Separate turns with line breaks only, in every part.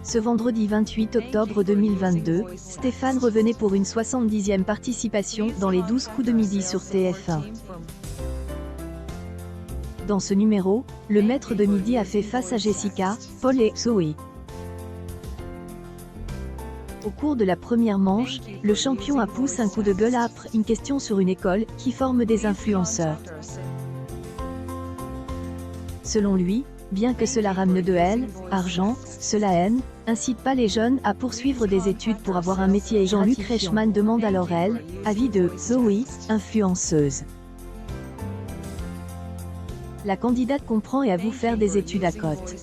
Ce vendredi 28 octobre 2022, Stéphane revenait pour une 70e participation dans les 12 coups de midi sur TF1. Dans ce numéro, le maître de midi a fait face à Jessica, Paul et Zoé. Au cours de la première manche, le champion a poussé un coup de gueule après une question sur une école qui forme des influenceurs. Selon lui, bien que cela ramène de argent, cela incite pas les jeunes à poursuivre des études pour avoir un métier. Et Jean-Luc Reichmann demande alors avis de Zoé, influenceuse. La candidate comprend et avoue faire des études à côté.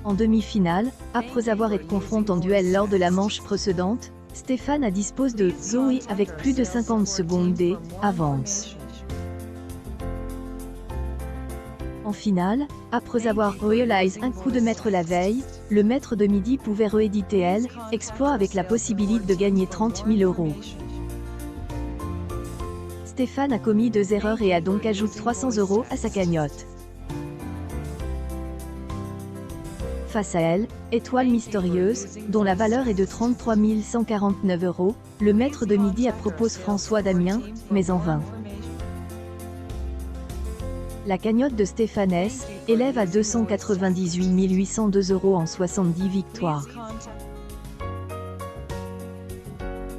En demi-finale, après avoir été confronté en duel lors de la manche précédente, Stéphane dispose de Zoé avec plus de 50 secondes d'avance. En finale, après avoir réalisé un coup de maître la veille, le maître de midi pouvait rééditer exploit avec la possibilité de gagner 30 000 €. Stéphane a commis 2 erreurs et a donc ajouté 300 € à sa cagnotte. Face à elle, Étoile mystérieuse, dont la valeur est de 33 149 €, le maître de midi propose François Damien, mais en vain. La cagnotte de Stéphane élève à 298 802 € en 70 victoires.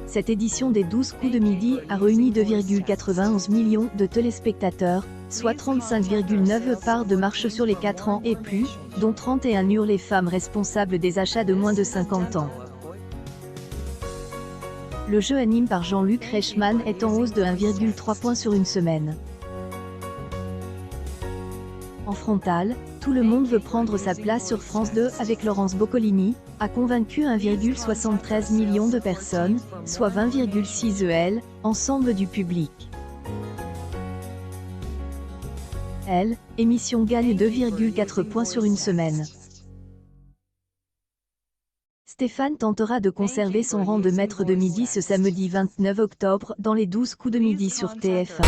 Cette édition des 12 coups de midi a réuni 2,91 millions de téléspectateurs, soit 35,9 parts de marche sur les 4 ans et plus, dont 31 eurent les femmes responsables des achats de moins de 50 ans. Le jeu animé par Jean-Luc Reichmann est en hausse de 1,3 point sur une semaine. En frontal, tout le monde veut prendre sa place sur France 2 avec Laurence Boccolini, a convaincu 1,73 million de personnes, soit 20,6 ensemble du public. Émission gagne 2,4 points sur une semaine. Stéphane tentera de conserver son rang de maître de midi ce samedi 29 octobre dans les 12 coups de midi sur TF1.